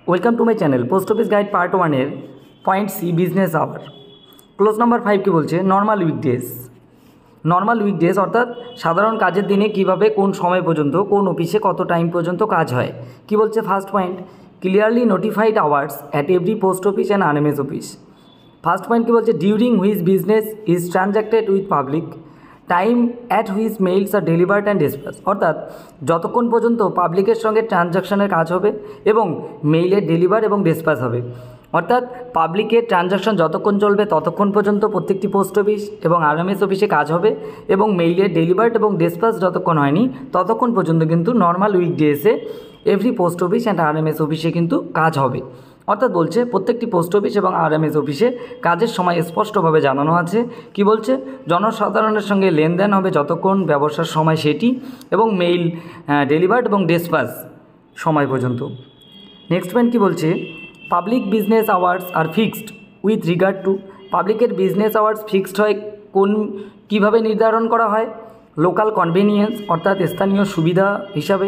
Welcome to my channel post office guide part 1 এর point C business hour close number 5 কি বলছে normal weekdays অর্থাৎ সাধারণ কাজের দিনে কিভাবে কোন সময় পর্যন্ত কোন অফিসে কত টাইম পর্যন্ত কাজ হয়। কি বলছে first point, clearly notified hours at every post office and RMS office. First point কি বলছে, during which business is transacted with public, time at which mails are delivered and dispatch. অর্থাৎ যতক্ষণ পর্যন্ত পাবলিকের সঙ্গে ট্রানজ্যাকশনের কাজ হবে এবং মেইলের ডেলিভার এবং ডিসপ্যাচ হবে। অর্থাৎ পাবলিকের ট্রানজ্যাকশন যতক্ষণ চলবে ততক্ষণ পর্যন্ত প্রত্যেকটি পোস্ট অফিস এবং আরএমএস অফিসে কাজ হবে এবং মেইলের ডেলিভার্ড এবং ডিসপ্যাচ যতক্ষণ হয়নি ততক্ষণ পর্যন্ত কিন্তু নর্মাল উইকডেজে every post office and RMS অফিসে কিন্তু কাজ হবে। অর্থাৎ বলছে প্রত্যেকটি পোস্ট অফিস এবং আরএমএস অফিসে কাজের সময় স্পষ্টভাবে জানানো আছে। কি বলছে, জনসাধারণের সঙ্গে লেনদেন হবে যতক্ষণ ব্যবসার সময় সেটি এবং মেইল ডেলিভার্ড এবং ডিসপ্যাচ সময় পর্যন্ত। নেক্সট পয়েন্ট কি বলছে, public business hours are fixed with regard to, পাবলিকের বিজনেস আওয়ার্স ফিক্সড হয় কীভাবে নির্ধারণ করা হয়, লোকাল কনভেনিয়েন্স অর্থাৎ স্থানীয় সুবিধা হিসাবে,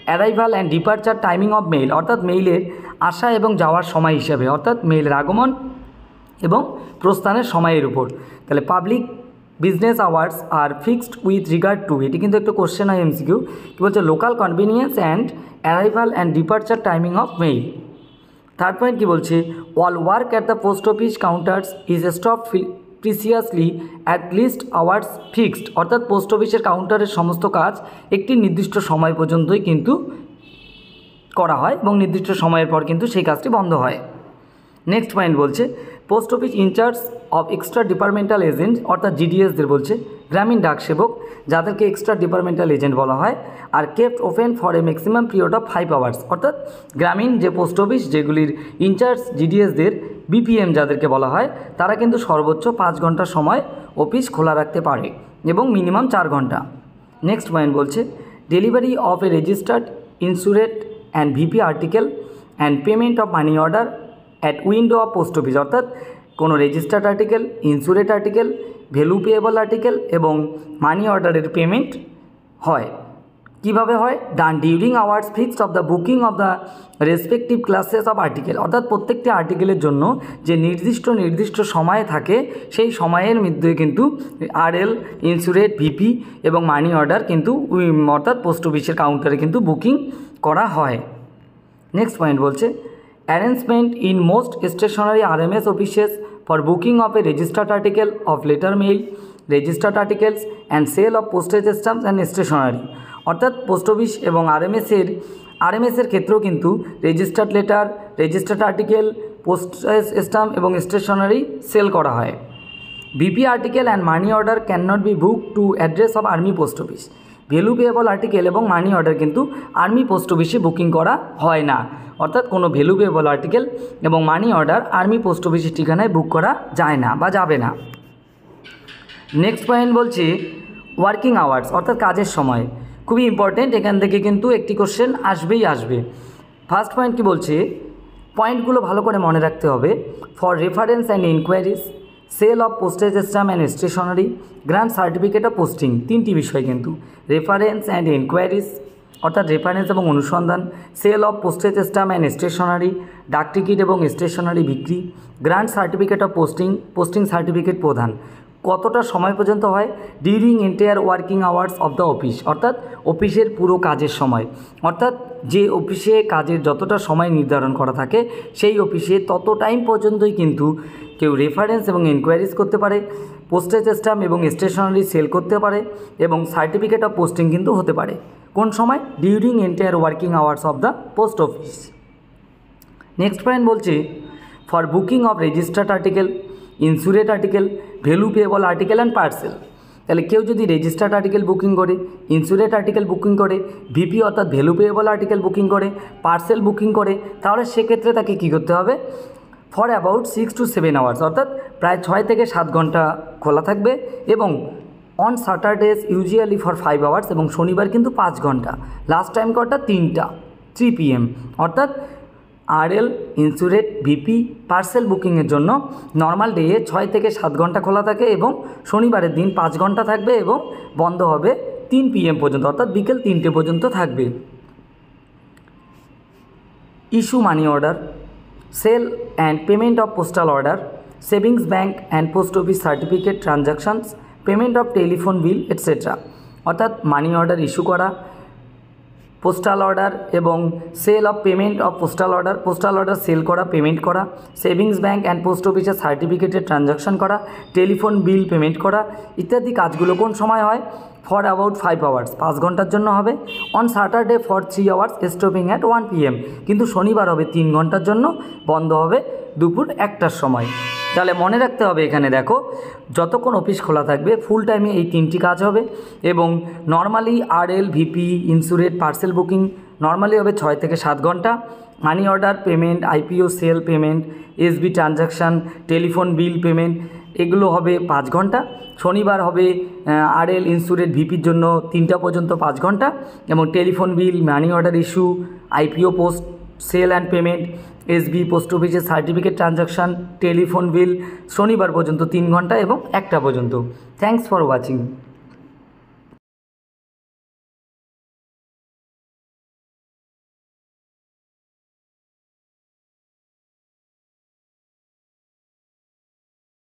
arrival and departure timing of mail অর্থাৎ মেইলের আসা এবং যাওয়ার সময় হিসাবে, অর্থাৎ মেইলের আগমন এবং প্রস্থানের সময়ের উপর। তাহলে public business hours are fixed with regard to, এটি কিন্তু একটু কোশ্চেন হয় এমসিকিউ। কী বলছে, local convenience and arrival and departure timing of mail. Third point কী বলছে, all work at the post office counters is stop precisely at least hours fixed. অর্থাৎ post অফিসের কাউন্টারের সমস্ত কাজ একটি নির্দিষ্ট সময় পর্যন্তই কিন্তু করা হয় এবং নির্দিষ্ট সময়ের পর কিন্তু সেই কাজটি বন্ধ হয়। নেক্সট পয়েন্ট বলছে, post office in charge of extra departmental agent অর্থাৎ জিডিএসদের বলছে, গ্রামীণ ডাক সেবক যাদেরকে এক্সট্রা ডিপার্টমেন্টাল এজেন্ট বলা হয়, are kept open for a maximum period of 5 hours. অর্থাৎ গ্রামীণ যে পোস্ট অফিস যেগুলির ইনচার্জ জিডিএসদের বিপিএম যাদেরকে বলা হয় তারা কিন্তু সর্বোচ্চ 5 ঘন্টা সময় অফিস খোলা রাখতে পারে এবং মিনিমাম 4 ঘন্টা। নেক্সট পয়েন্ট বলছে, delivery of a registered insured and VP article and payment of money order at window of post office. অর্থাৎ কোনো registered article, insured article, value payable article এবং মানি অর্ডারের পেমেন্ট হয়। কিভাবে হয়, done during hours fixed of the booking of the respective classes of article. অর্থাৎ প্রত্যেকটি আর্টিকেলের জন্য যে নির্দিষ্ট সময় থাকে সেই সময়ের মধ্যে কিন্তু আরএল, ইন্স্যুরেট, ভিপি এবং মানি অর্ডার কিন্তু অর্থাৎ পোস্ট অফিসের কাউন্টারে কিন্তু বুকিং করা হয়। নেক্সট পয়েন্ট বলছে, arrangement in most stationary RMS offices for booking of a registered article of letter mail, registered articles and sale of postage stamps and stationery. অর্থাৎ পোস্ট অফিস এবং আরএমএসের ক্ষেত্রেও কিন্তু registered letter, registered article, postage stamp এবং stationery sale করা হয়। VP article and money order can not be book to address of army post office. Value payable article এবং money order কিন্তু আর্মি পোস্ট অফিসে বুকিং করা হয় না। অর্থাৎ কোনো ভ্যালু পেয়েবল আর্টিকেল এবং মানি অর্ডার আর্মি পোস্ট অফিসের ঠিকানায় বুক করা যায় না বা যাবে না। নেক্সট পয়েন্ট বলছে, ওয়ার্কিং আওয়ার্স অর্থাৎ কাজের সময়। খুবই ইম্পর্টেন্ট, এখান থেকে কিন্তু একটি কোশ্চেন আসবে। ফার্স্ট পয়েন্ট কি বলছে, পয়েন্টগুলো ভালো করে মনে রাখতে হবে। For reference and enquiries, sale of postage stamp and stationery, grant certificate of posting. 3টি বিষয় কিন্তু, রেফারেন্স অ্যান্ড ইনকোয়ারিজ অর্থাৎ রেফারেন্স এবং অনুসন্ধান, sale of postage stamp and stationery ডাক টিকিট এবং স্টেশনারি বিক্রি, grant certificate of posting certificate প্রদান। কতটা সময় পর্যন্ত হয়, during entire working hours of the office অর্থাৎ অফিসের পুরো কাজের সময়। অর্থাৎ যে অফিসে কাজের যতটা সময় নির্ধারণ করা থাকে সেই অফিসে তত টাইম পর্যন্তই কিন্তু কেউ রেফারেন্স এবং এনকোয়ারিজ করতে পারে, পোস্টেজ স্ট্যাম্প এবং স্টেশনারি সেল করতে পারে এবং সার্টিফিকেট অফ পোস্টিং কিন্তু হতে পারে। কোন সময়, during entire working hours of the post office. Next point বলছে, for booking of registered article, insured article, value payable article and parcel. তাহলে কেউ যদি রেজিস্টার্ড আর্টিকেল বুকিং করে, ইন্স্যুরেট আর্টিকেল বুকিং করে, ভিপি অর্থাৎ ভ্যালু পেয়েবল আর্টিকেল বুকিং করে, parcel booking করে, তাহলে সেক্ষেত্রে তাকে কী করতে হবে, ফর অ্যাবাউট 6 to 7 আওয়ার্স অর্থাৎ প্রায় 6 থেকে 7 ঘন্টা খোলা থাকবে এবং অন স্যাটারডেজ ইউজুয়ালি ফর 5 আওয়ার্স এবং শনিবার কিন্তু 5 ঘন্টা। লাস্ট টাইম কটা, 3 PM। অর্থাৎ আরএল, ইন্স্যুরেট, ভিপি, পার্সেল বুকিংয়ের জন্য নর্মাল ডে 6 থেকে 7 ঘন্টা খোলা থাকে এবং শনিবারের দিন 5 ঘন্টা থাকবে এবং বন্ধ হবে 3 PM পর্যন্ত অর্থাৎ বিকেল 3টে পর্যন্ত থাকবে। Issue money order, sale and payment of postal order, savings bank and post office certificate transactions, payment of telephone bill etcetera. অর্থাৎ মানি অর্ডার ইস্যু করা, পোস্টাল অর্ডার এবং sale of payment of postal order sale করা, payment করা, savings bank and post অফিসের সার্টিফিকেটের transaction করা, telephone bill payment করা ইত্যাদি কাজগুলো কোন সময় হয়? ফর অ্যাবাউট 5 আওয়ার্স, 5 ঘন্টার জন্য হবে। On Saturday for 3 hours stopping at 1 PM। কিন্তু শনিবার হবে 3 ঘন্টার জন্য, বন্ধ হবে দুপুর 1টার সময়। তাহলে মনে রাখতে হবে, এখানে দেখো যতক্ষণ অফিস খোলা থাকবে ফুল টাইমে এই 3টি কাজ হবে। এবং normally RL, VP, insurance, parcel booking normally হবে 6 থেকে 7 ঘন্টা। Money order payment, IPO sale payment, SB transaction, telephone bill payment এগুলো হবে 5 ঘন্টা। শনিবার হবে RL, ইন্স্যুরেন্স, VPর জন্য 3টা পর্যন্ত 5 ঘন্টা, এবং telephone bill, money order issue, IPO post sale and payment, SB post অফিসের সার্টিফিকেট ট্রানজাকশান, টেলিফোন বিল শনিবার পর্যন্ত 3 ঘন্টা এবং 1টা পর্যন্ত। Thanks for watching.